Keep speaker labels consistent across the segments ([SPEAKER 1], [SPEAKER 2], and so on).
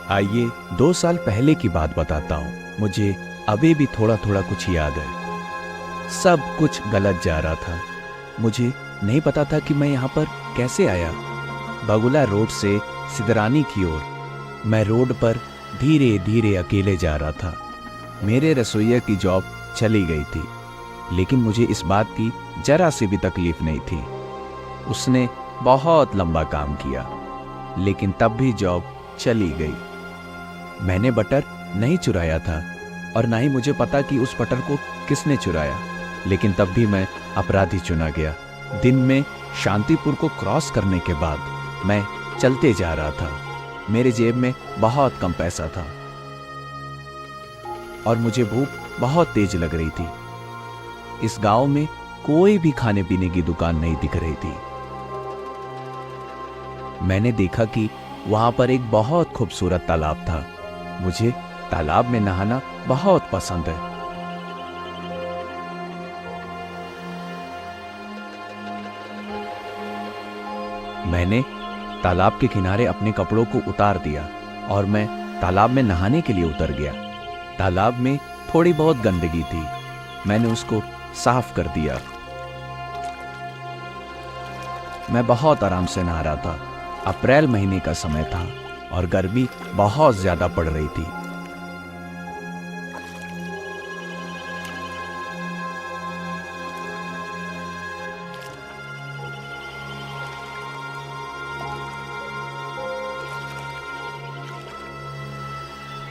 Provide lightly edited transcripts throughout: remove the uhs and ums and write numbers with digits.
[SPEAKER 1] आइए 2 साल पहले की बात बताता हूँ। मुझे अभी भी थोड़ा थोड़ा कुछ याद है। सब कुछ गलत जा रहा था। मुझे नहीं पता था कि मैं यहाँ पर कैसे आया। बगुला रोड से सिदरानी की ओर मैं रोड पर धीरे धीरे अकेले जा रहा था। मेरे रसोइया की जॉब चली गई थी, लेकिन मुझे इस बात की जरा सी भी तकलीफ नहीं थी। उसने बहुत लंबा काम किया, लेकिन तब भी जॉब चली गई। मैंने बटर नहीं चुराया था और ना ही मुझे पता कि उस बटर को किसने चुराया, लेकिन तब भी मैं अपराधी चुना गया। दिन में शांतिपुर को क्रॉस करने के बाद मैं चलते जा रहा था। मेरे जेब में बहुत कम पैसा था और मुझे भूख बहुत तेज लग रही थी। इस गांव में कोई भी खाने पीने की दुकान नहीं दिख रही थी। मैंने देखा कि वहां पर एक बहुत खूबसूरत तालाब था। मुझे तालाब में नहाना बहुत पसंद है। मैंने तालाब के किनारे अपने कपड़ों को उतार दिया और मैं तालाब में नहाने के लिए उतर गया। तालाब में थोड़ी बहुत गंदगी थी। मैंने उसको साफ कर दिया। मैं बहुत आराम से नहा रहा था। अप्रैल महीने का समय था और गर्मी बहुत ज्यादा पड़ रही थी।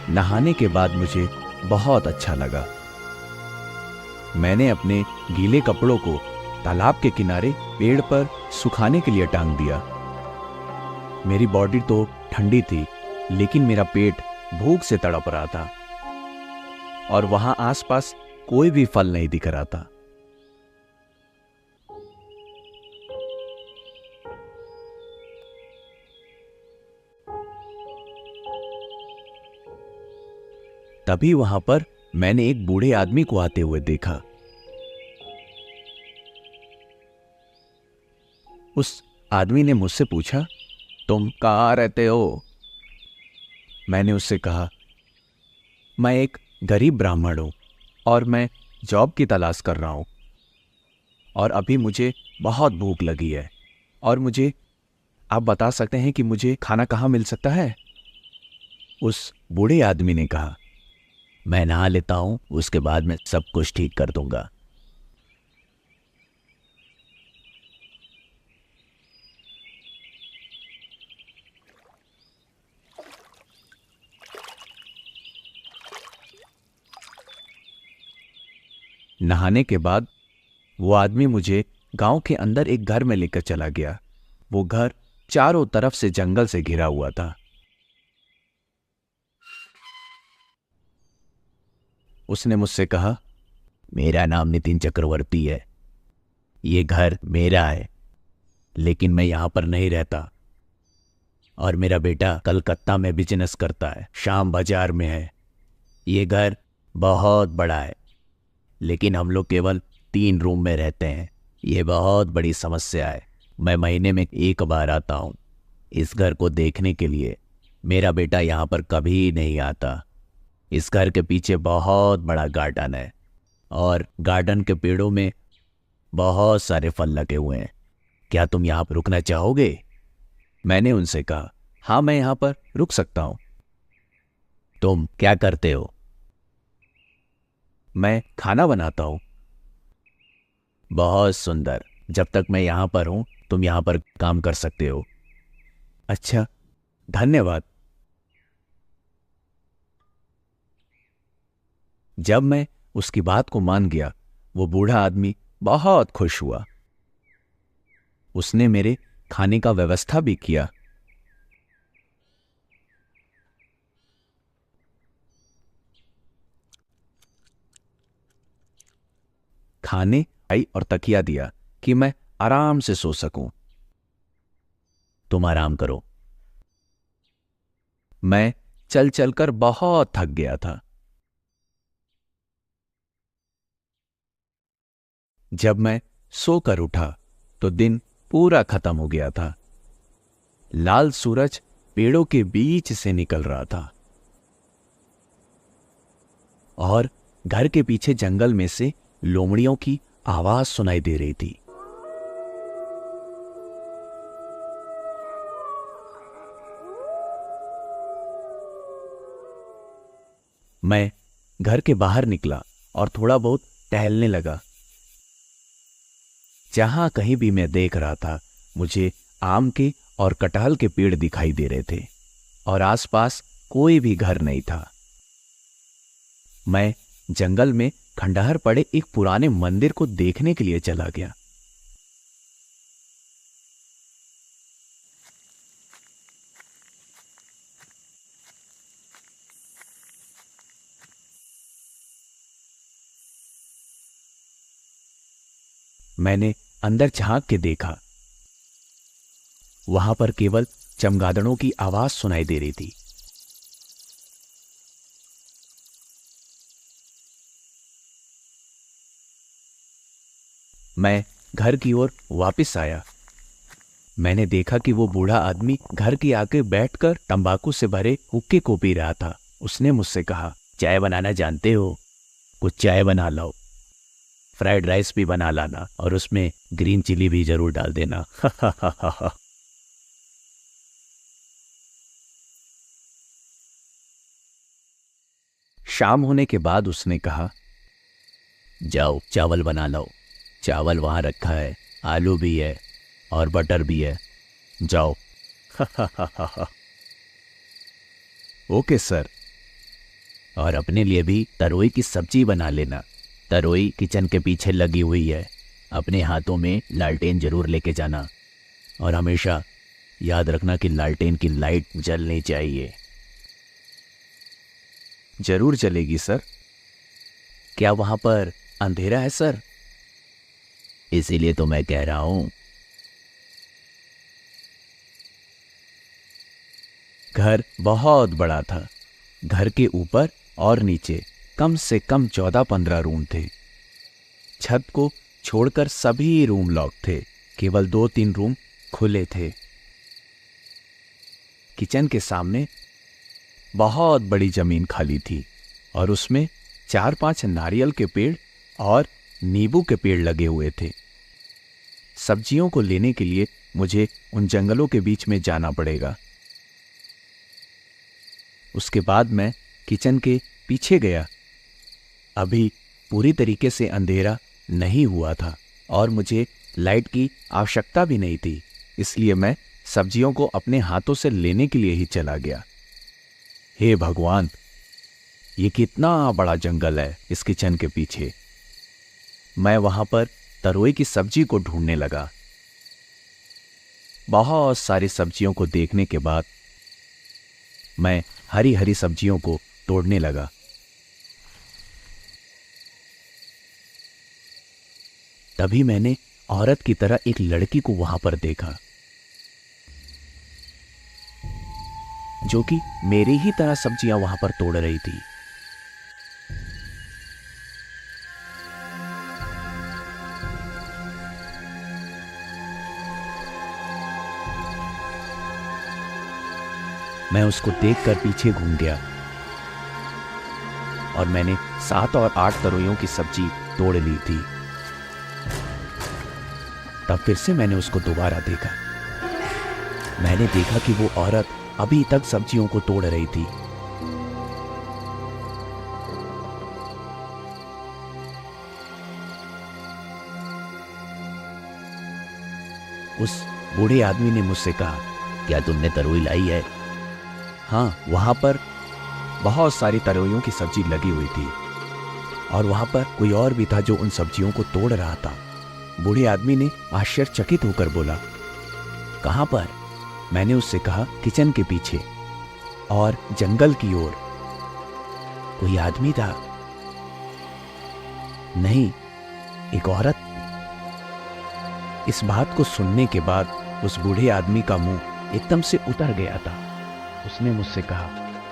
[SPEAKER 1] नहाने के बाद मुझे बहुत अच्छा लगा। मैंने अपने गीले कपड़ों को तालाब के किनारे पेड़ पर सुखाने के लिए टांग दिया। मेरी बॉडी तो ठंडी थी, लेकिन मेरा पेट भूख से तड़प रहा था और वहां आसपास कोई भी फल नहीं दिख रहा था। तभी वहां पर मैंने एक बूढ़े आदमी को आते हुए देखा। उस आदमी ने मुझसे पूछा, तुम कहाँ रहते हो? मैंने उससे कहा, मैं एक गरीब ब्राह्मण हूं और मैं जॉब की तलाश कर रहा हूं और अभी मुझे बहुत भूख लगी है और मुझे आप बता सकते हैं कि मुझे खाना कहाँ मिल सकता है? उस बूढ़े आदमी ने कहा, मैं नहा लेता हूं, उसके बाद मैं सब कुछ ठीक कर दूंगा। नहाने के बाद वो आदमी मुझे गांव के अंदर एक घर में लेकर चला गया। वो घर चारों तरफ से जंगल से घिरा हुआ था। उसने मुझसे कहा, मेरा नाम नितिन चक्रवर्ती है। ये घर मेरा है, लेकिन मैं यहां पर नहीं रहता और मेरा बेटा कलकत्ता में बिजनेस करता है, शाम बाजार में है। ये घर बहुत बड़ा है, लेकिन हम लोग केवल 3 रूम में रहते हैं। ये बहुत बड़ी समस्या है। मैं महीने में एक बार आता हूँ इस घर को देखने के लिए। मेरा बेटा यहाँ पर कभी नहीं आता। इस घर के पीछे बहुत बड़ा गार्डन है और गार्डन के पेड़ों में बहुत सारे फल लगे हुए हैं। क्या तुम यहाँ पर रुकना चाहोगे? मैंने उनसे कहा, हाँ, मैं यहाँ पर रुक सकता हूँ। तुम क्या करते हो? मैं खाना बनाता हूँ। बहुत सुंदर। जब तक मैं यहाँ पर हूँ तुम यहाँ पर काम कर सकते हो। अच्छा, धन्यवाद। जब मैं उसकी बात को मान गया, वो बूढ़ा आदमी बहुत खुश हुआ। उसने मेरे खाने का व्यवस्था भी किया। खाने आई और तकिया दिया कि मैं आराम से सो सकूं। तुम आराम करो। मैं चल चलकर बहुत थक गया था। जब मैं सोकर उठा तो दिन पूरा खत्म हो गया था। लाल सूरज पेड़ों के बीच से निकल रहा था और घर के पीछे जंगल में से लोमड़ियों की आवाज सुनाई दे रही थी। मैं घर के बाहर निकला और थोड़ा बहुत टहलने लगा। जहां कहीं भी मैं देख रहा था, मुझे आम के और कटहल के पेड़ दिखाई दे रहे थे और आसपास कोई भी घर नहीं था। मैं जंगल में खंडहर पड़े एक पुराने मंदिर को देखने के लिए चला गया। मैंने अंदर झांक के देखा। वहां पर केवल चमगादड़ों की आवाज सुनाई दे रही थी। मैं घर की ओर वापस आया। मैंने देखा कि वो बूढ़ा आदमी घर के आगे बैठकर तंबाकू से भरे हुक्के को पी रहा था। उसने मुझसे कहा, चाय बनाना जानते हो? कुछ चाय बना लाओ, फ्राइड राइस भी बना लाना और उसमें ग्रीन चिली भी जरूर डाल देना। शाम होने के बाद उसने कहा, जाओ चावल बना लाओ, चावल वहां रखा है, आलू भी है और बटर भी है, जाओ। Okay sir. और अपने लिए भी तरोई की सब्जी बना लेना। तरोई किचन के पीछे लगी हुई है। अपने हाथों में लालटेन जरूर लेके जाना और हमेशा याद रखना कि लालटेन की लाइट जलनी चाहिए। जरूर जलेगी सर। क्या वहां पर अंधेरा है सर? इसीलिए तो मैं कह रहा हूं। घर बहुत बड़ा था। घर के ऊपर और नीचे कम से कम 14-15 रूम थे। छत को छोड़कर सभी रूम लॉक थे। केवल 2-3 रूम खुले थे। किचन के सामने बहुत बड़ी जमीन खाली थी और उसमें 4-5 नारियल के पेड़ और नींबू के पेड़ लगे हुए थे। सब्जियों को लेने के लिए मुझे उन जंगलों के बीच में जाना पड़ेगा। उसके बाद मैं किचन के पीछे गया। अभी पूरी तरीके से अंधेरा नहीं हुआ था और मुझे लाइट की आवश्यकता भी नहीं थी, इसलिए मैं सब्जियों को अपने हाथों से लेने के लिए ही चला गया। हे भगवान, ये कितना बड़ा जंगल है इस किचन के पीछे। मैं वहां पर तरोई की सब्जी को ढूंढने लगा। बहुत सारी सब्जियों को देखने के बाद मैं हरी हरी सब्जियों को तोड़ने लगा। तभी मैंने औरत की तरह एक लड़की को वहां पर देखा, जो कि मेरी ही तरह सब्जियां वहां पर तोड़ रही थी। मैं उसको देखकर पीछे घूम गया और मैंने 7 और 8 तरोइयों की सब्जी तोड़ ली थी। तब फिर से मैंने उसको दोबारा देखा। मैंने देखा कि वो औरत अभी तक सब्जियों को तोड़ रही थी। उस बूढ़े आदमी ने मुझसे कहा, क्या तुमने तरोई लाई है? हाँ, वहां पर बहुत सारी तरोइयों की सब्जी लगी हुई थी और वहां पर कोई और भी था जो उन सब्जियों को तोड़ रहा था। बूढ़े आदमी ने आश्चर्यचकित होकर बोला, कहां पर? मैंने उससे कहा, किचन के पीछे और जंगल की ओर। कोई आदमी था? नहीं, एक औरत। इस बात को सुनने के बाद उस बूढ़े आदमी का मुंह एकदम से उतर गया था। उसने मुझसे कहा,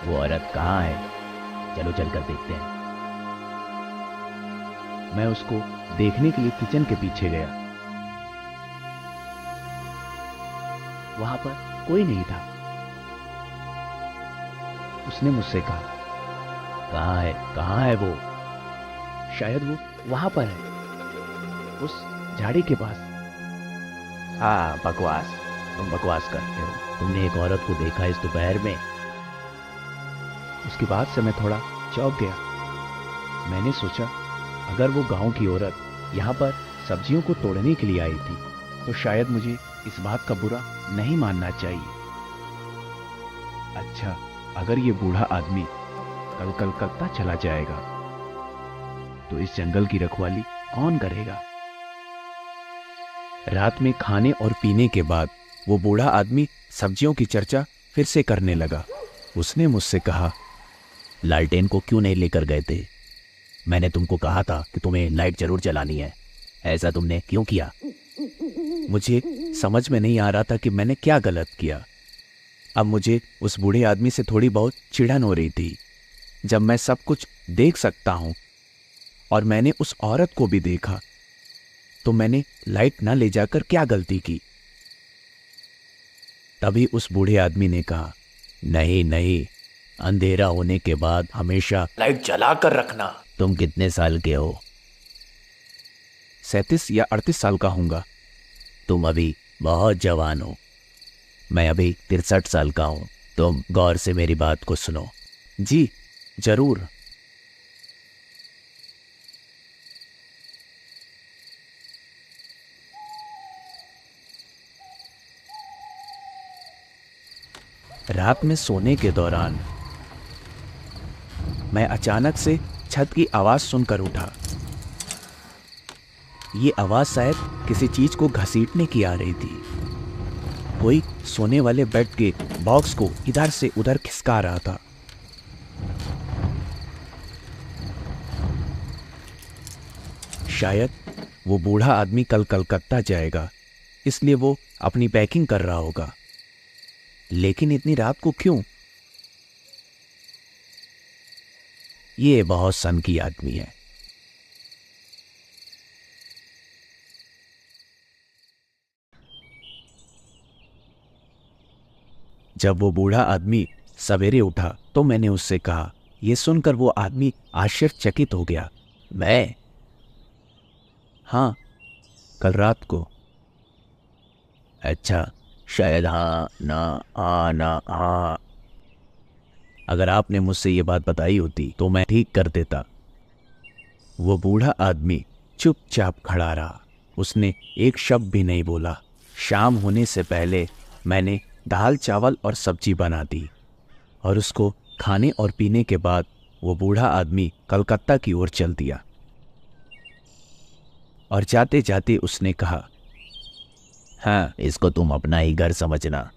[SPEAKER 1] वो औरत कहाँ है? चलो चलकर देखते हैं। मैं उसको देखने के लिए किचन के पीछे गया। वहां पर कोई नहीं था। उसने मुझसे कहा, कहाँ है वो? शायद वो वहां पर है, उस झाड़ी के पास। हाँ, बकवास, तुम बकवास करते हो। तुमने एक औरत को देखा इस दोपहर में? उसकी बात से मैं थोड़ा चौंक गया। मैंने सोचा, अगर वो गांव की औरत यहाँ पर सब्जियों को तोड़ने के लिए आई थी तो शायद मुझे इस बात का बुरा नहीं मानना चाहिए। अच्छा, अगर ये बूढ़ा आदमी कल कलकत्ता चला जाएगा तो इस जंगल की रखवाली कौन करेगा? रात में खाने और पीने के बाद वो बूढ़ा आदमी सब्जियों की चर्चा फिर से करने लगा। उसने मुझसे कहा, लालटेन को क्यों नहीं लेकर गए थे? मैंने तुमको कहा था कि तुम्हें लाइट जरूर जलानी है, ऐसा तुमने क्यों किया? मुझे समझ में नहीं आ रहा था कि मैंने क्या गलत किया। अब मुझे उस बूढ़े आदमी से थोड़ी बहुत चिढ़न हो रही थी। जब मैं सब कुछ देख सकता हूं और मैंने उस औरत को भी देखा, तो मैंने लाइट न ले जाकर क्या गलती की? तभी उस बूढ़े आदमी ने कहा, नहीं नहीं, अंधेरा होने के बाद हमेशा लाइट जला कर रखना। तुम कितने साल के हो? 37 या 38 साल का हूंगा। तुम अभी बहुत जवान हो। मैं अभी 63 साल का हूं। तुम गौर से मेरी बात को सुनो। जी जरूर। रात में सोने के दौरान मैं अचानक से छत की आवाज सुनकर उठा। ये आवाज शायद किसी चीज को घसीटने की आ रही थी। कोई सोने वाले बेड के बॉक्स को इधर से उधर खिसका रहा था। शायद वो बूढ़ा आदमी कल कलकत्ता जाएगा, इसलिए वो अपनी पैकिंग कर रहा होगा। लेकिन इतनी रात को क्यों? ये बहुत सनकी आदमी है। जब वो बूढ़ा आदमी सवेरे उठा तो मैंने उससे कहा। यह सुनकर वो आदमी आश्चर्यचकित हो गया। मैं? हाँ, कल रात को। अच्छा, शायद हाँ ना हाँ। अगर आपने मुझसे ये बात बताई होती तो मैं ठीक कर देता। वो बूढ़ा आदमी चुपचाप खड़ा रहा। उसने एक शब्द भी नहीं बोला। शाम होने से पहले मैंने दाल चावल और सब्जी बना दी और उसको खाने और पीने के बाद वो बूढ़ा आदमी कलकत्ता की ओर चल दिया। और जाते जाते उसने कहा, हाँ, इसको तुम अपना ही घर समझना।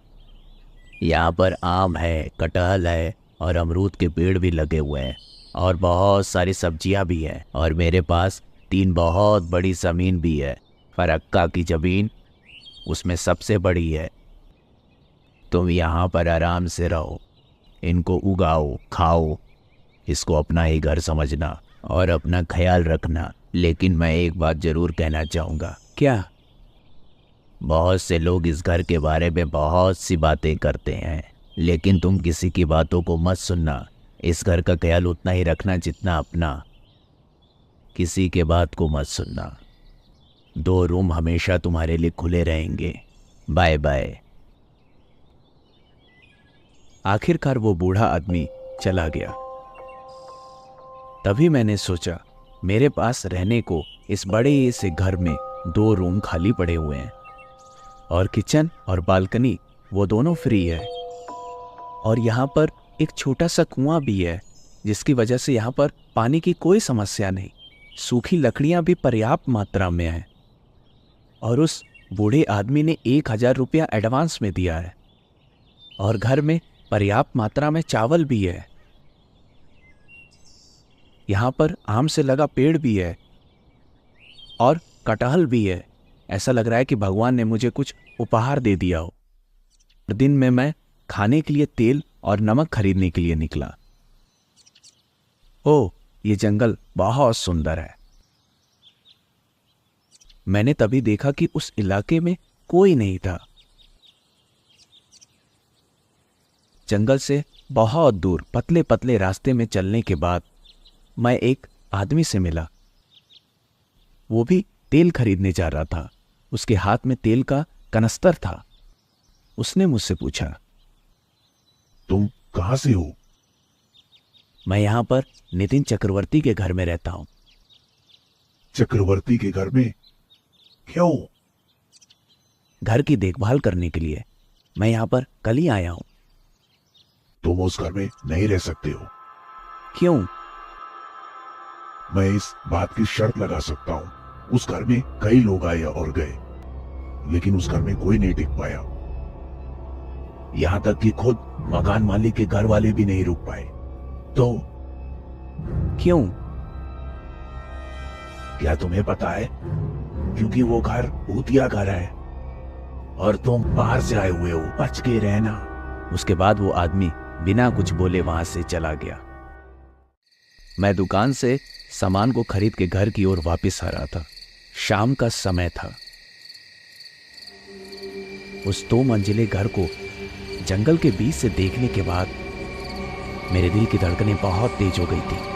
[SPEAKER 1] यहाँ पर आम है, कटहल है और अमरूद के पेड़ भी लगे हुए हैं और बहुत सारी सब्जियां भी हैं। और मेरे पास 3 बहुत बड़ी ज़मीन भी है। फरक्का की ज़मीन उसमें सबसे बड़ी है। तुम यहाँ पर आराम से रहो, इनको उगाओ, खाओ, इसको अपना ही घर समझना और अपना ख्याल रखना। लेकिन मैं एक बात ज़रूर कहना चाहूँगा। क्या? बहुत से लोग इस घर के बारे में बहुत सी बातें करते हैं, लेकिन तुम किसी की बातों को मत सुनना। इस घर का ख्याल उतना ही रखना जितना अपना। किसी के बात को मत सुनना। 2 रूम हमेशा तुम्हारे लिए खुले रहेंगे। Bye bye. आखिरकार वो बूढ़ा आदमी चला गया। तभी मैंने सोचा, मेरे पास रहने को इस बड़े से घर में 2 रूम खाली पड़े हुए हैं और किचन और बालकनी वो दोनों फ्री है। और यहाँ पर एक छोटा सा कुआं भी है, जिसकी वजह से यहाँ पर पानी की कोई समस्या नहीं। सूखी लकड़ियाँ भी पर्याप्त मात्रा में हैं और उस बूढ़े आदमी ने 1000 रुपया एडवांस में दिया है। और घर में पर्याप्त मात्रा में चावल भी है। यहाँ पर आम से लगा पेड़ भी है और कटहल भी है। ऐसा लग रहा है कि भगवान ने मुझे कुछ उपहार दे दिया हो। दिन में मैं खाने के लिए तेल और नमक खरीदने के लिए निकला। ओह, ये जंगल बहुत सुंदर है। मैंने तभी देखा कि उस इलाके में कोई नहीं था। जंगल से बहुत दूर पतले पतले रास्ते में चलने के बाद मैं एक आदमी से मिला। वो भी तेल खरीदने जा रहा था। उसके हाथ में तेल का कनस्तर था। उसने मुझसे पूछा,
[SPEAKER 2] तुम कहां से हो?
[SPEAKER 1] मैं यहां पर नितिन चक्रवर्ती के घर में रहता हूं।
[SPEAKER 2] चक्रवर्ती के घर में? क्यों?
[SPEAKER 1] घर की देखभाल करने के लिए। मैं यहां पर कल ही आया हूं।
[SPEAKER 2] तुम उस घर में नहीं रह सकते हो।
[SPEAKER 1] क्यों?
[SPEAKER 2] मैं इस बात की शर्त लगा सकता हूँ। उस घर में कई लोग आए और गए, लेकिन उस घर में कोई नहीं टिक पाया। यहां तक कि खुद मकान मालिक के घर वाले भी नहीं रुक पाए। तो
[SPEAKER 1] क्यों?
[SPEAKER 2] क्या तुम्हें पता है? क्योंकि वो घर भूतिया घर है और तुम बाहर से आए हुए हो। बच के रहना।
[SPEAKER 1] उसके बाद वो आदमी बिना कुछ बोले वहां से चला गया। मैं दुकान से सामान को खरीद के घर की ओर वापस आ रहा था। शाम का समय था। उस 2 मंजिले घर को जंगल के बीच से देखने के बाद मेरे दिल की धड़कनें बहुत तेज हो गई थी।